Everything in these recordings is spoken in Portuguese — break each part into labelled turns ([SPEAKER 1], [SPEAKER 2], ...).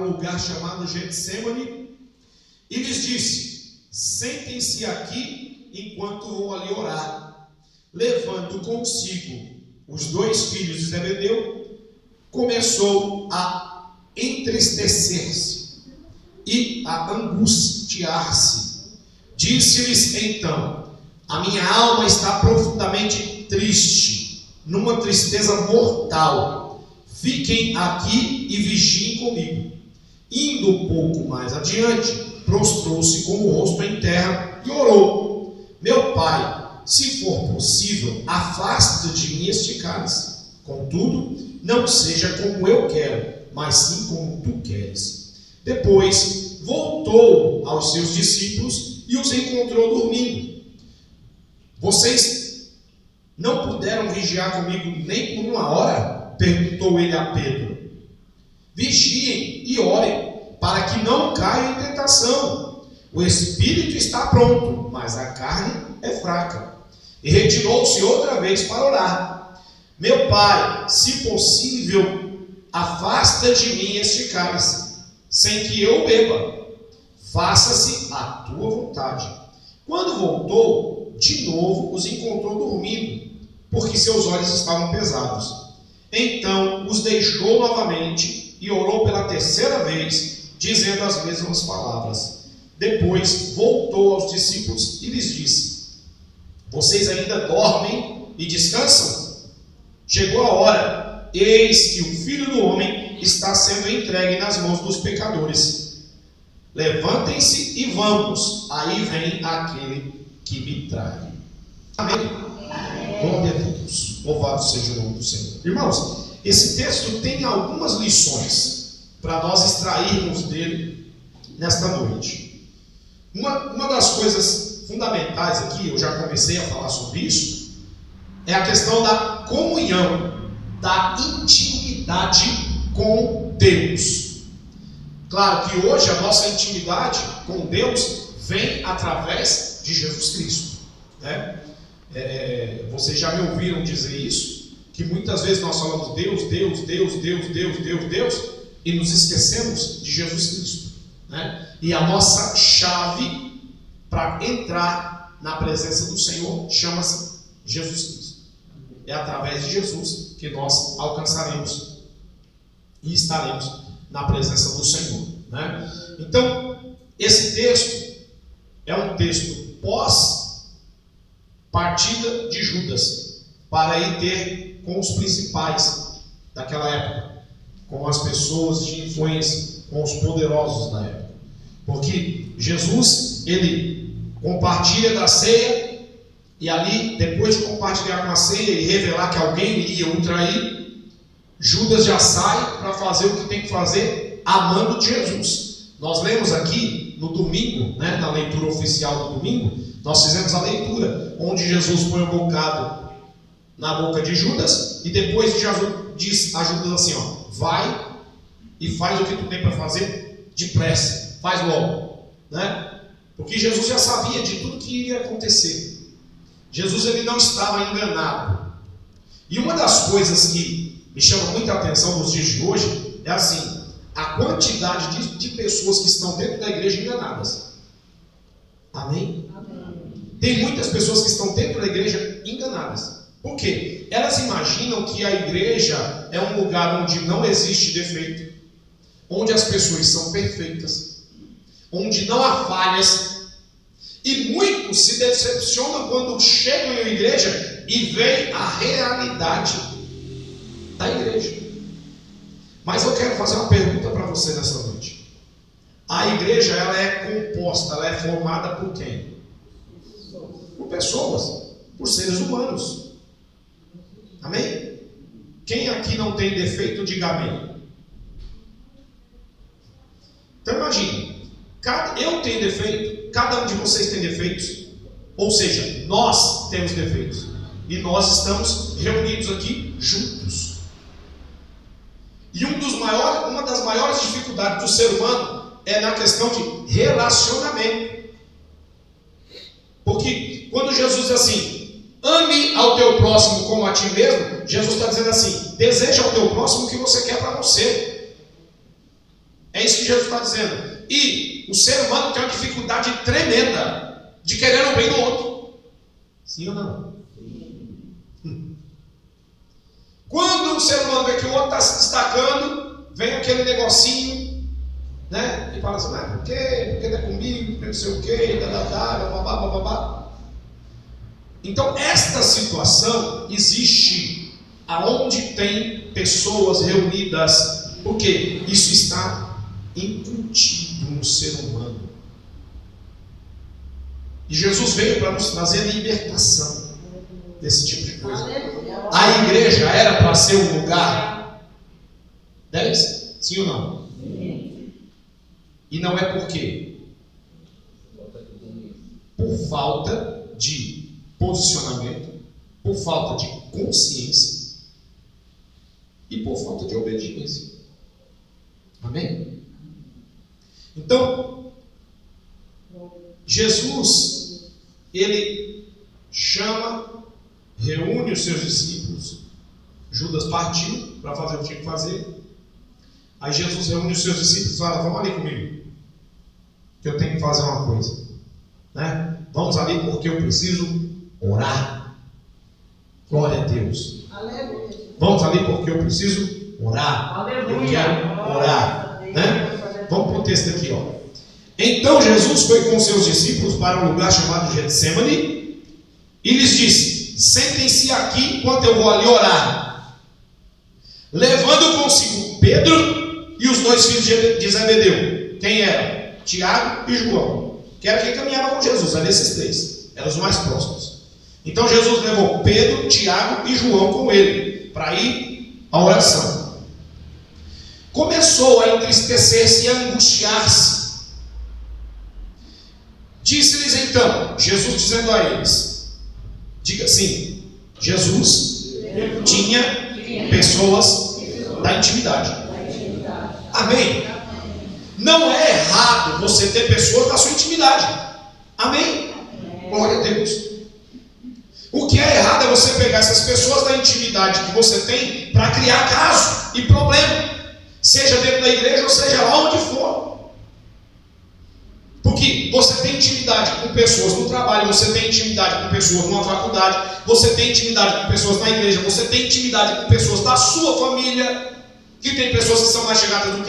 [SPEAKER 1] um lugar chamado Getsemane e lhes disse: sentem-se aqui enquanto vou ali orar. Levando consigo os 2 filhos de Zebedeu, começou a entristecer-se e a angustiar-se. Disse-lhes então: a minha alma está profundamente triste, numa tristeza mortal. Fiquem aqui e vigiem comigo. Indo um pouco mais adiante, prostrou-se com o rosto em terra e orou: meu pai, se for possível, afasta de mim este cálice. Contudo, não seja como eu quero, mas sim como tu queres. Depois voltou aos seus discípulos e os encontrou dormindo. Vocês não puderam vigiar comigo nem por 1 hora? Perguntou ele a Pedro. Vigiem e orem, para que não caiam em tentação. O espírito está pronto, mas a carne é fraca. E retirou-se outra vez para orar. Meu pai, se possível, afasta de mim este cálice, sem que eu beba. Faça-se a tua vontade. Quando voltou, de novo os encontrou dormindo, porque seus olhos estavam pesados. Então os deixou novamente e orou pela 3ª vez, dizendo as mesmas palavras. Depois voltou aos discípulos e lhes disse: vocês ainda dormem e descansam? Chegou a hora, eis que o Filho do Homem está sendo entregue nas mãos dos pecadores. Levantem-se e vamos, aí vem aquele que me trai. Amém? Glória a Deus, louvado seja o nome do Senhor. Irmãos, esse texto tem algumas lições para nós extrairmos dele nesta noite. Uma das coisas fundamentais aqui, eu já comecei a falar sobre isso, é a questão da comunhão, da intimidade com Deus. Claro que hoje a nossa intimidade com Deus vem através de Jesus Cristo, né? Vocês já me ouviram dizer isso, que muitas vezes nós falamos Deus, Deus, Deus, Deus, Deus, Deus, Deus, e nos esquecemos de Jesus Cristo, né? E a nossa chave para entrar na presença do Senhor chama-se Jesus Cristo. É através de Jesus que nós alcançaremos e estaremos na presença do Senhor, né? Então, esse texto é um texto pós-partida de Judas, para ir ter com os principais daquela época, com as pessoas de influência, com os poderosos da época. Porque Jesus, ele compartilha da ceia, e ali, depois de compartilhar com a ceia e revelar que alguém iria o trair, Judas já sai para fazer o que tem que fazer, amando de Jesus. Nós lemos aqui no domingo, né, na leitura oficial do domingo, nós fizemos a leitura onde Jesus põe o bocado na boca de Judas e depois Jesus diz a Judas assim: ó, vai e faz o que tu tem para fazer depressa, faz logo, né? Porque Jesus já sabia de tudo que iria acontecer. Jesus, ele não estava enganado. E uma das coisas que me chama muita atenção nos dias de hoje é assim: a quantidade de pessoas que estão dentro da igreja enganadas. Amém? Amém. Tem muitas pessoas que estão dentro da igreja enganadas. Por quê? Elas imaginam que a igreja é um lugar onde não existe defeito, onde as pessoas são perfeitas, onde não há falhas. E muitos se decepcionam quando chegam em uma igreja e veem a realidade da igreja. Mas eu quero fazer uma pergunta para você nessa noite. A igreja, ela é composta, ela é formada por quem? Por pessoas, por seres humanos. Amém? Quem aqui não tem defeito, diga amém. Então imagine, eu tenho defeito, cada um de vocês tem defeitos, ou seja, nós temos defeitos, e nós estamos reunidos aqui juntos. E uma das maiores dificuldades do ser humano é na questão de relacionamento. Porque quando Jesus diz assim, ame ao teu próximo como a ti mesmo, Jesus está dizendo assim, deseja ao teu próximo o que você quer para você. É isso que Jesus está dizendo. E o ser humano tem uma dificuldade tremenda de querer o bem do outro. Sim ou não? Quando o ser humano vê que o outro está se destacando, vem aquele negocinho, né? E fala assim, por quê? Porque não é comigo, porque não sei o quê, babá. Então, esta situação existe aonde tem pessoas reunidas, porque isso está incutido no ser humano. E Jesus veio para nos trazer libertação desse tipo de coisa. A igreja era para ser um lugar 10? Sim ou não? Sim. E não é por quê? Por falta de posicionamento, por falta de consciência e por falta de obediência. Amém? Então, Jesus, ele reúne os seus discípulos. Judas partiu para fazer o que tinha que fazer. Aí Jesus reúne os seus discípulos e fala, vamos ali comigo, que eu tenho que fazer uma coisa, né? Vamos ali porque eu preciso orar. Glória a Deus. Aleluia. Vamos ali porque eu preciso orar. Aleluia. Eu quero orar, né? Vamos para o texto aqui, ó. Então Jesus foi com seus discípulos para um lugar chamado Getsemane e lhes disse, sentem-se aqui enquanto eu vou ali orar. Levando consigo Pedro e os 2 filhos de Zebedeu. Quem eram? Tiago e João. Que era quem caminhava com Jesus, eram esses 3. Eram os mais próximos. Então Jesus levou Pedro, Tiago e João com ele, para ir à oração. Começou a entristecer-se e a angustiar-se. Disse-lhes então, Jesus dizendo a eles, diga assim, Jesus tinha pessoas da intimidade. Amém? Não é errado você ter pessoas da sua intimidade. Amém? Glória a Deus. O que é errado é você pegar essas pessoas da intimidade que você tem para criar caso e problema, seja dentro da igreja ou seja lá onde for. Porque você tem intimidade com pessoas no trabalho, você tem intimidade com pessoas numa faculdade, você tem intimidade com pessoas na igreja, você tem intimidade com pessoas da sua família, que tem pessoas que são mais chegadas do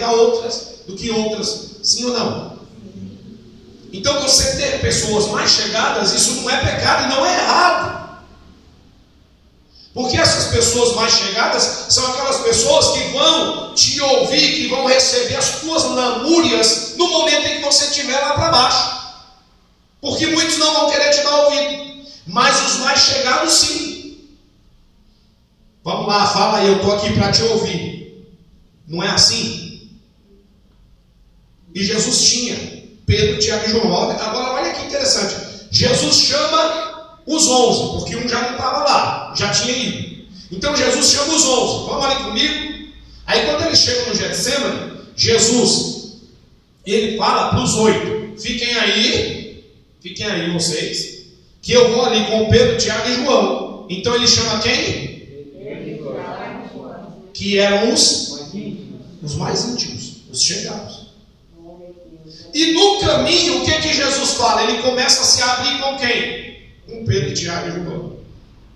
[SPEAKER 1] que outras, sim ou não? Então você ter pessoas mais chegadas, isso não é pecado e não é errado. Porque essas pessoas mais chegadas são aquelas pessoas que vão te ouvir, que vão receber as tuas lamúrias no momento em que você estiver lá para baixo. Porque muitos não vão querer te dar ouvido, mas os mais chegados sim. Vamos lá, fala aí, eu estou aqui para te ouvir. Não é assim? E Jesus tinha Pedro, Tiago e João. Agora olha que interessante. Jesus chama os 11, porque um já não estava lá, já tinha ido. Então Jesus chama os 11, vamos ali comigo. Aí quando ele chega no Getsemane, Jesus, ele fala para os 8, fiquem aí vocês, que eu vou ali com Pedro, Tiago e João. Então ele chama quem? Que eram os mais íntimos, os chegados. E no caminho, o que Jesus fala? Ele começa a se abrir com quem? Com Pedro, Tiago e João.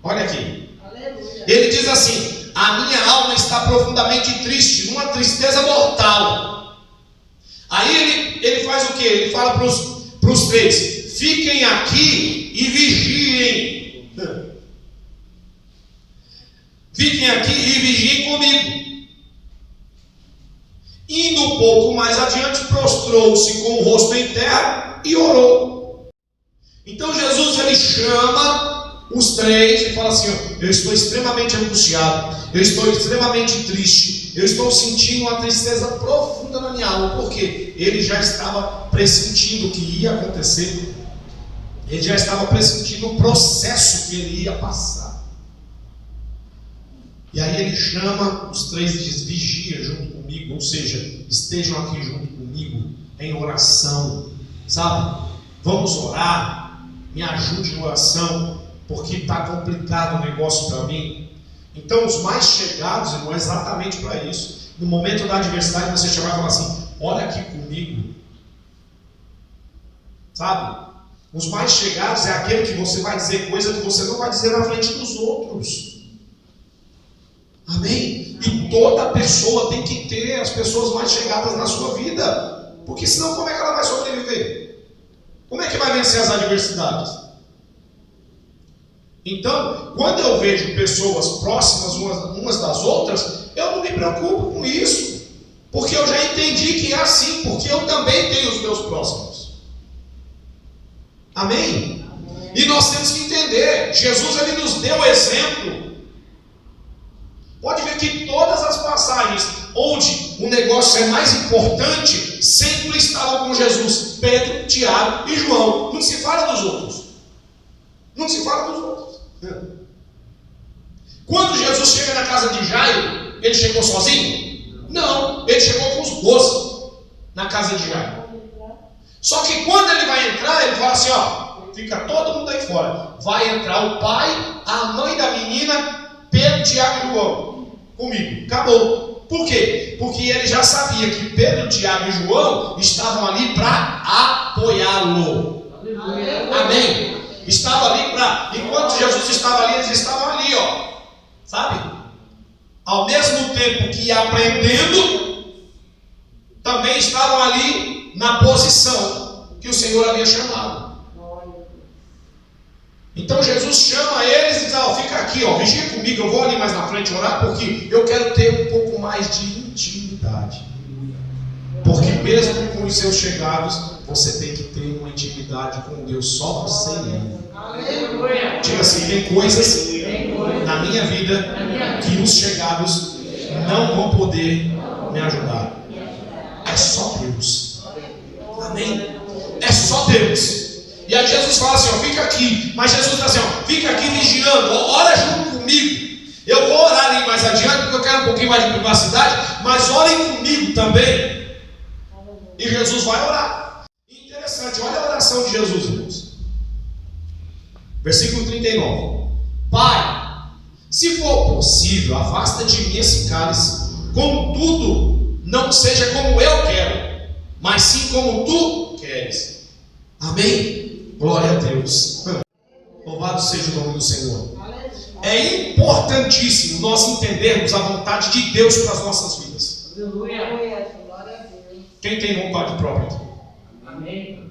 [SPEAKER 1] Olha aqui. Aleluia. Ele diz assim, a minha alma está profundamente triste, numa tristeza mortal. Aí ele faz o que? Ele fala para os 3, fiquem aqui e vigiem. Fiquem aqui e vigiem comigo. Indo um pouco mais adiante, prostrou-se com o rosto em terra e orou. Então Jesus ele chama os 3 e fala assim, ó, eu estou extremamente angustiado, eu estou extremamente triste, eu estou sentindo uma tristeza profunda na minha alma, porque ele já estava pressentindo o que ia acontecer, ele já estava pressentindo o processo que ele ia passar. E aí ele chama os 3 e diz, vigia junto comigo, ou seja, estejam aqui junto comigo em oração, sabe? Vamos orar. Me ajude em oração, porque está complicado o negócio para mim. Então os mais chegados, irmão, é exatamente para isso. No momento da adversidade você chamar e falar assim, ora aqui comigo. Sabe? Os mais chegados é aquele que você vai dizer coisa que você não vai dizer na frente dos outros. Amém? E toda pessoa tem que ter as pessoas mais chegadas na sua vida. Porque senão como é que ela vai sobreviver? Como é que vai vencer as adversidades? Então, quando eu vejo pessoas próximas umas das outras, eu não me preocupo com isso. Porque eu já entendi que é assim, porque eu também tenho os meus próximos. Amém? E nós temos que entender, Jesus ele nos deu exemplo. Pode ver que todas as passagens onde o negócio é mais importante, sempre estavam com Jesus, Pedro, Tiago e João. Não se fala dos outros. Não se fala dos outros. Quando Jesus chega na casa de Jairo, ele chegou sozinho? Não, ele chegou com os 12 na casa de Jairo. Só que quando ele vai entrar, ele fala assim, ó, fica todo mundo aí fora. Vai entrar o pai, a mãe da menina, Pedro, Tiago e João. Comigo. Acabou. Por quê? Porque ele já sabia que Pedro, Tiago e João estavam ali para apoiá-lo. Amém? Estava ali para... Enquanto Jesus estava ali, eles estavam ali, ó. Sabe? Ao mesmo tempo que ia aprendendo, também estavam ali na posição que o Senhor havia chamado. Então Jesus chama eles e diz, ó, fica aqui, ó, vigia comigo, eu vou ali mais na frente orar, porque eu quero ter um pouco mais de intimidade. Porque mesmo com os seus chegados, você tem que ter uma intimidade com Deus, só você e Ele. Diga assim, tem coisas na minha vida que os chegados não vão poder me ajudar. É só Deus. Amém? É só Deus. E aí Jesus fala assim, ó, fica aqui. Mas Jesus diz assim, ó, fica aqui vigiando, ora junto comigo. Eu vou orar ali mais adiante, porque eu quero um pouquinho mais de privacidade, mas orem comigo também. E Jesus vai orar. Interessante, olha a oração de Jesus, irmãos. Versículo 39. Pai, se for possível, afasta de mim esse cálice. Contudo, não seja como eu quero, mas sim como tu queres. Amém? Glória a Deus. Louvado seja o nome do Senhor. É importantíssimo nós entendermos a vontade de Deus para as nossas vidas. Quem tem vontade própria aqui?
[SPEAKER 2] Amém.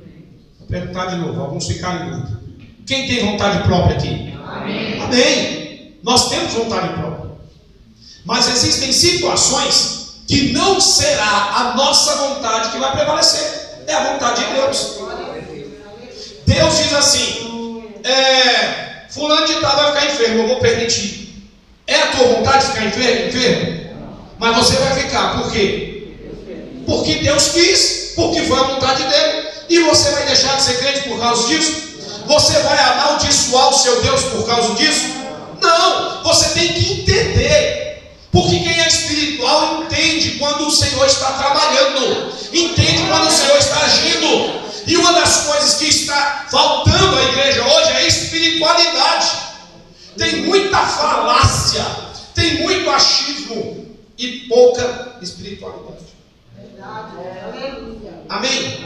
[SPEAKER 1] Vou perguntar de novo, alguns ficaram em dúvida. Quem tem vontade própria aqui?
[SPEAKER 2] Amém.
[SPEAKER 1] Amém. Nós temos vontade própria. Mas existem situações que não será a nossa vontade que vai prevalecer. É a vontade de Deus. Deus diz assim, fulano de tal vai ficar enfermo, eu vou permitir. É a tua vontade ficar enfermo? Mas você vai ficar, por quê? Porque Deus quis, porque foi a vontade dele. E você vai deixar de ser crente por causa disso? Você vai amaldiçoar o seu Deus por causa disso? Não, você tem que entender. Porque quem é espiritual entende quando o Senhor está trabalhando, entende quando o Senhor está agindo. E uma das coisas que está faltando à igreja hoje é a espiritualidade. Tem muita falácia, tem muito achismo e pouca espiritualidade. Amém?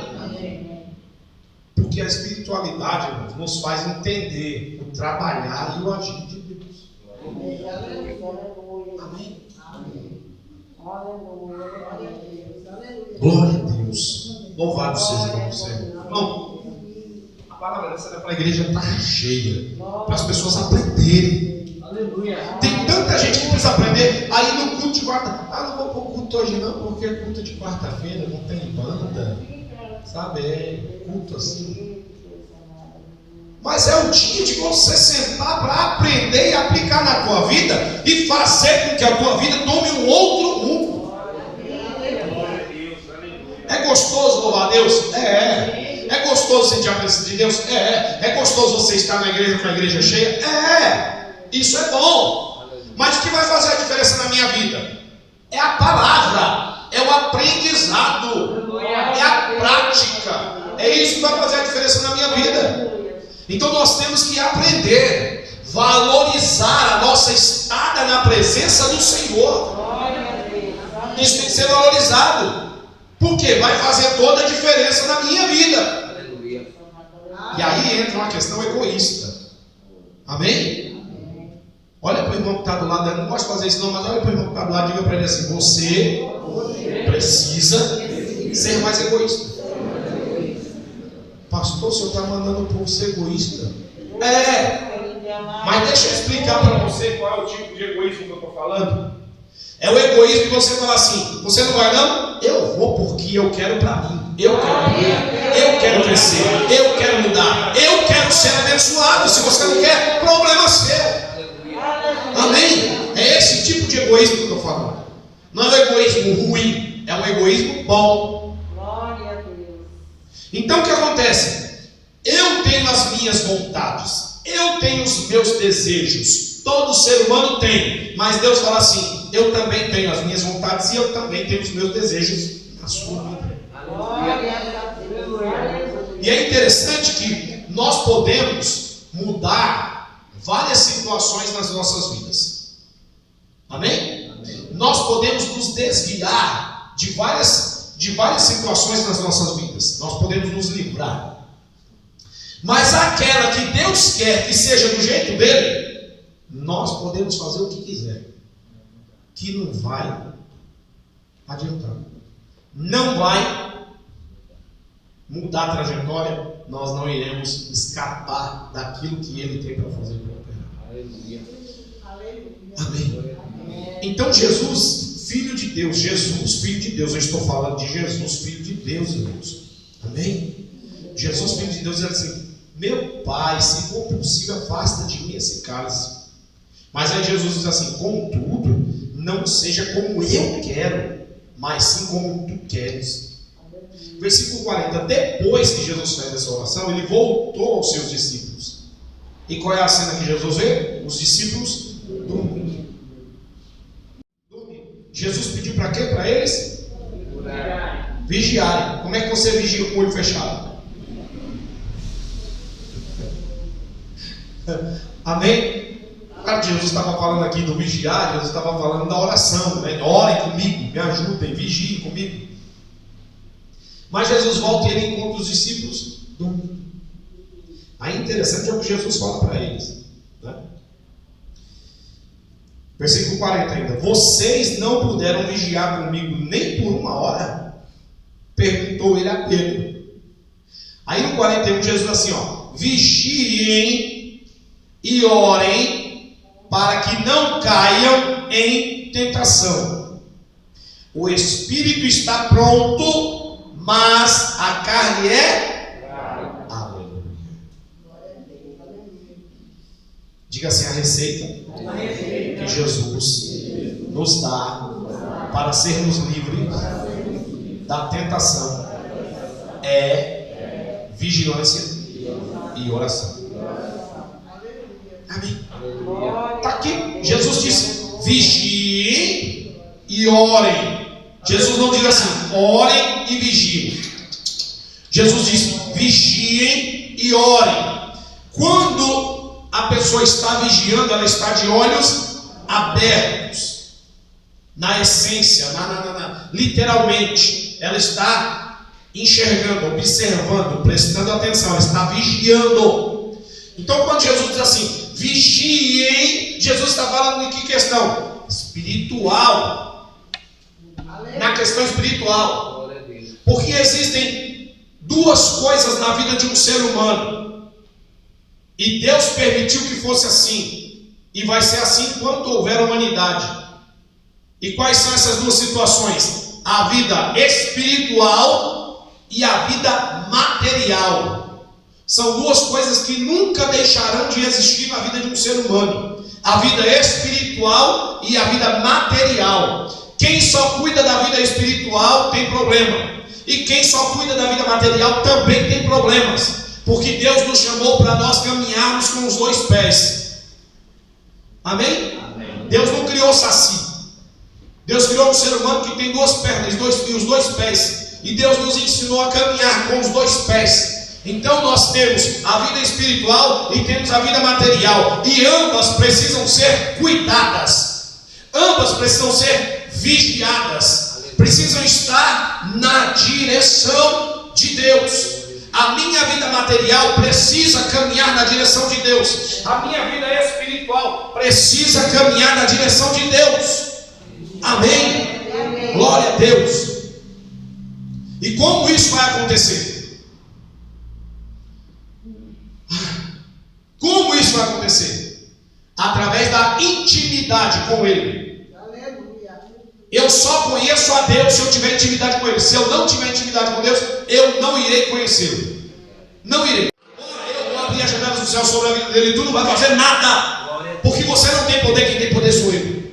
[SPEAKER 1] Porque a espiritualidade, irmãos, nos faz entender o trabalhar e o agir de Deus. Amém? Glória a Deus. Louvado seja o nome do Senhor. Irmão, a palavra dessa para a igreja está cheia, para as pessoas aprenderem.
[SPEAKER 2] Aleluia.
[SPEAKER 1] Tem tanta gente que precisa aprender. Aí no culto de quarta, não vou para o culto hoje não, porque é culto de quarta-feira, não tem banda, sabe? É culto assim. Mas é o dia de você sentar para aprender e aplicar na tua vida e fazer com que a tua vida tome um outro rumo. É gostoso louvar a Deus? É gostoso sentir a presença de Deus? É gostoso você estar na igreja com a igreja cheia? Isso é bom. Mas o que vai fazer a diferença na minha vida? É a palavra, é o aprendizado, é a prática. É isso que vai fazer a diferença na minha vida. Então nós temos que aprender, valorizar a nossa estada na presença do Senhor. Isso tem que ser valorizado. porque vai fazer toda a diferença na minha vida.
[SPEAKER 2] Aleluia.
[SPEAKER 1] E aí entra uma questão egoísta. Amém? Olha para o irmão que está do lado, eu não gosto de fazer isso não, mas olha para o irmão que está do lado e diga para ele assim: você precisa ser mais egoísta. Pastor, o senhor está mandando o povo ser egoísta? Mas deixa eu explicar para você qual é o tipo de egoísmo que eu estou falando. É o egoísmo que você fala assim: você não vai não? Eu vou porque eu quero para mim. Eu quero crescer, eu quero mudar, eu quero ser abençoado. Se você não quer, problema seu. Amém? É esse tipo de egoísmo que eu estou falando. Não é um egoísmo ruim, é um egoísmo bom.
[SPEAKER 3] Glória a Deus.
[SPEAKER 1] Então o que acontece? Eu tenho as minhas vontades, eu tenho os meus desejos. Todo ser humano tem, mas Deus fala assim: eu também tenho as minhas vontades e eu também tenho os meus desejos na sua vida.
[SPEAKER 3] Glória a Deus.
[SPEAKER 1] E é interessante que nós podemos mudar várias situações nas nossas vidas. Amém? Nós podemos nos desviar de várias situações nas nossas vidas. Nós podemos nos livrar. Mas aquela que Deus quer que seja do jeito dele, nós podemos fazer o que quiser, que não vai adiantar, não vai mudar a trajetória, nós não iremos escapar daquilo que Ele tem para fazer para operar.
[SPEAKER 2] Aleluia.
[SPEAKER 1] Amém? Então Jesus, Filho de Deus, eu estou falando de Jesus, Filho de Deus, irmãos. Amém? Jesus, Filho de Deus, diz assim: meu Pai, se for possível, afasta de mim esse cálice. Mas aí Jesus diz assim: contudo, não seja como eu quero, mas sim como tu queres. Versículo 40. Depois que Jesus fez essa oração, ele voltou aos seus discípulos. E qual é a cena que Jesus vê? Os discípulos dormindo. Jesus pediu para quê? Para eles? Vigiarem. Como é que você vigia com o olho fechado? Amém? Claro que Jesus estava falando aqui do vigiar, Jesus estava falando da oração, né? Orem comigo, me ajudem, vigiem comigo. Mas Jesus volta e ele encontra os discípulos dormindo. Aí interessante é o que Jesus fala para eles, né? Versículo 40 ainda: vocês não puderam vigiar comigo nem por uma hora? Perguntou ele a Pedro. Aí no 41 Jesus diz assim: vigiem e orem para que não caiam em tentação. O espírito está pronto, mas a carne é... Aleluia. Diga assim: a receita que Jesus nos dá para sermos livres da tentação é vigilância e oração. Amém. Está aqui. Jesus disse: vigiem e orem. Jesus não diz assim: orem e vigiem. Jesus disse: vigiem e orem. Quando a pessoa está vigiando, ela está de olhos abertos. Na essência, literalmente, ela está enxergando, observando, prestando atenção, ela está vigiando. Então, quando Jesus diz assim: vigiem, Jesus está falando de que questão? Espiritual. Na questão espiritual. Porque existem duas coisas na vida de um ser humano, e Deus permitiu que fosse assim, e vai ser assim enquanto houver humanidade. E quais são essas duas situações? A vida espiritual e a vida material. São duas coisas que nunca deixarão de existir na vida de um ser humano: a vida espiritual e a vida material. Quem só cuida da vida espiritual tem problema, e quem só cuida da vida material também tem problemas, porque Deus nos chamou para nós caminharmos com os dois pés. Amém? Amém. Deus não criou saci. Deus criou um ser humano que tem duas pernas e os dois pés, e Deus nos ensinou a caminhar com os dois pés. Então nós temos a vida espiritual e temos a vida material, e ambas precisam ser cuidadas, ambas precisam ser vigiadas. precisam estar na direção de Deus. A minha vida material precisa caminhar na direção de Deus. A minha vida espiritual precisa caminhar na direção de Deus. Amém? Glória a Deus. E como isso vai acontecer? Como isso vai acontecer? Através da intimidade com Ele. Eu só conheço a Deus se eu tiver intimidade com Ele. Se eu não tiver intimidade com Deus, eu não irei conhecê-lo. Não irei. Eu vou abrir as janelas do céu sobre a vida dele e tu não vai fazer nada. Porque você não tem poder, quem tem poder sou eu.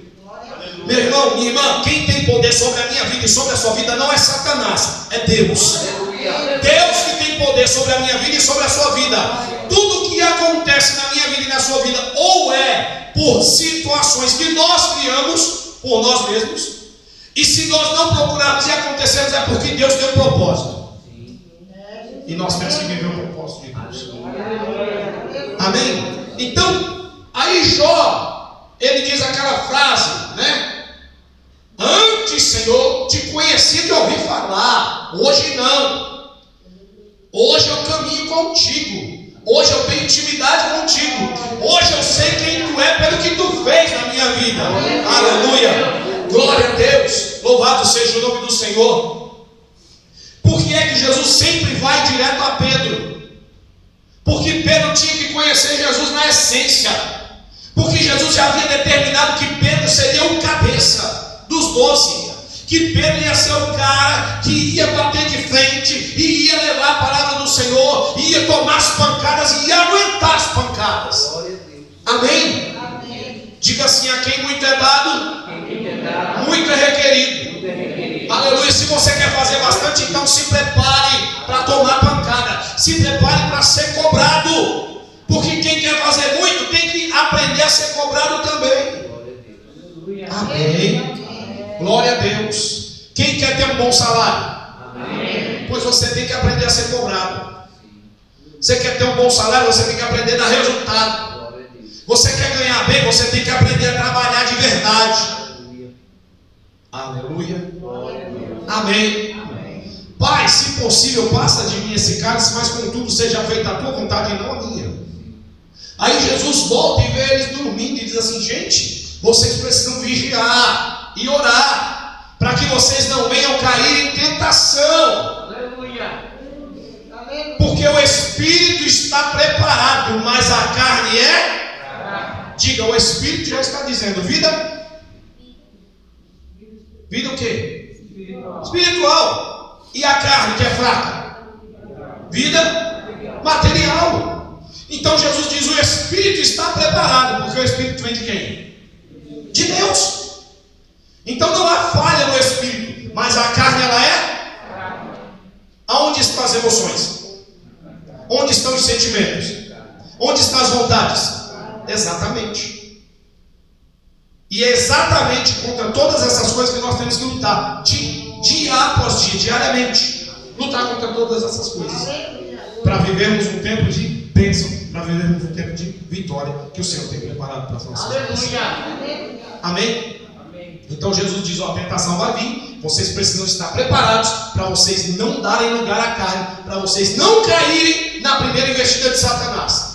[SPEAKER 1] Meu irmão, minha irmã, quem tem poder sobre a minha vida e sobre a sua vida não é Satanás, é Deus. Deus que tem poder sobre a minha vida e sobre a sua vida. Tudo que acontece na minha vida e na sua vida, ou é por situações que nós criamos por nós mesmos, e se nós não procurarmos e acontecermos, é porque Deus tem um propósito. E nós temos que viver o propósito de Deus. Amém? Então, aí Jó, ele diz aquela frase, né? Antes, Senhor, te conheci de ouvir falar. Hoje não. Hoje eu caminho contigo. Hoje eu tenho intimidade contigo. Hoje eu sei quem tu é pelo que tu fez na minha vida. Aleluia. Glória a Deus. Louvado seja o nome do Senhor. Por que é que Jesus sempre vai direto a Pedro? Porque Pedro tinha que conhecer Jesus na essência. Porque Jesus já havia determinado que Pedro seria o cabeça dos 12. Que Pedro ia ser o cara que ia bater de frente e ia levar a palavra do Senhor, ia tomar as pancadas e ia aguentar as pancadas. Amém? Amém. Diga assim: a quem muito é dado, muito é requerido. Aleluia. Se você quer fazer bastante, então se prepare para tomar pancada. Se prepare para ser cobrado. Porque quem quer fazer muito tem que aprender a ser cobrado também. Amém. Glória a Deus. Quem quer ter um bom salário? Amém. Pois você tem que aprender a ser cobrado. Você quer ter um bom salário, você tem que aprender a dar resultado. Você quer ganhar bem, você tem que aprender a trabalhar de verdade. Aleluia. Amém. Amém. Pai, se possível, passa de mim esse cálice, mas contudo seja feita a tua vontade e não a minha. Aí Jesus volta e vê eles dormindo e diz assim: gente, vocês precisam vigiar e orar, para que vocês não venham cair em tentação. Aleluia. Porque o Espírito está preparado, mas a carne é? Diga, o Espírito já está dizendo: vida? Vida o quê? Espiritual. E a carne que é fraca? Vida material. Então Jesus diz: o Espírito está preparado, porque o Espírito vem de quem? De Deus. Então não há falha no Espírito, mas a carne ela é? Aonde estão as emoções? Onde estão os sentimentos? Onde estão as vontades? Exatamente. E é exatamente contra todas essas coisas que nós temos que lutar, dia após dia, diariamente. Lutar contra todas essas coisas, para vivermos um tempo de bênção, para vivermos um tempo de vitória que o Senhor tem preparado para as nossas vidas. Amém? Então Jesus diz: ó, a tentação vai vir, vocês precisam estar preparados para vocês não darem lugar à carne, para vocês não caírem na primeira investida de Satanás.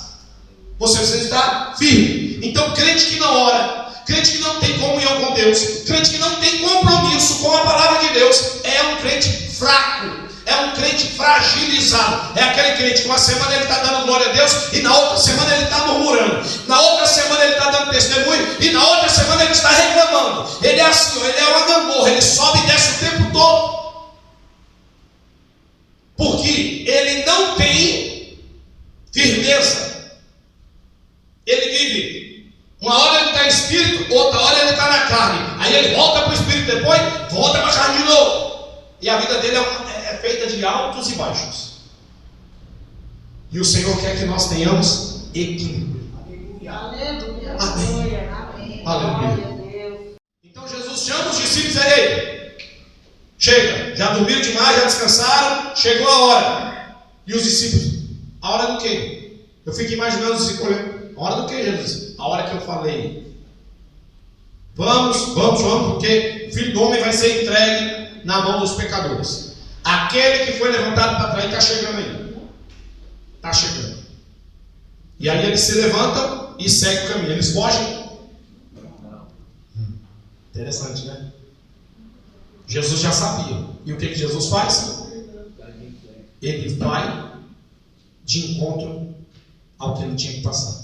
[SPEAKER 1] Você precisa estar firme. Então crente que não ora, crente que não tem comunhão com Deus, crente que não tem compromisso com a palavra de Deus, é um crente fraco. É um crente fragilizado. É aquele crente que uma semana ele está dando glória a Deus e na outra semana ele está murmurando. Na outra semana ele está dando testemunho e na outra semana ele está reclamando. Ele é assim, ele é uma gangorra, ele sobe e desce o tempo todo. Porque ele não tem firmeza. Ele vive. Uma hora ele está em espírito, outra hora ele está na carne. Aí ele volta para o espírito, depois volta para a carne de novo. E a vida dele é feita de altos e baixos. E o Senhor quer que nós tenhamos equilíbrio.
[SPEAKER 3] Aleluia.
[SPEAKER 1] Amém. Aleluia. Então Jesus chama os discípulos e diz: ei, chega, já dormiram demais, já descansaram, chegou a hora. E os discípulos: a hora do quê? Eu fico imaginando os discípulos: a hora do quê, Jesus? A hora que eu falei: vamos, porque o Filho do Homem vai ser entregue na mão dos pecadores. Aquele que foi levantado para trás está chegando aí. Está chegando. E aí eles se levantam e seguem o caminho. Eles fogem. Interessante, né? Jesus já sabia. E o que Jesus faz? Ele vai de encontro ao que ele tinha que passar.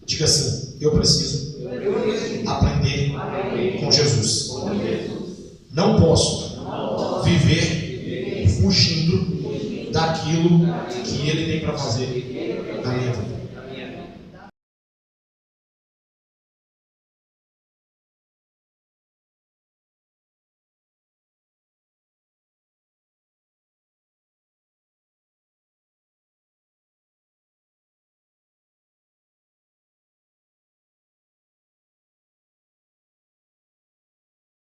[SPEAKER 1] Diga assim: eu preciso aprender com Jesus. Não posso viver fugindo daquilo que ele tem para fazer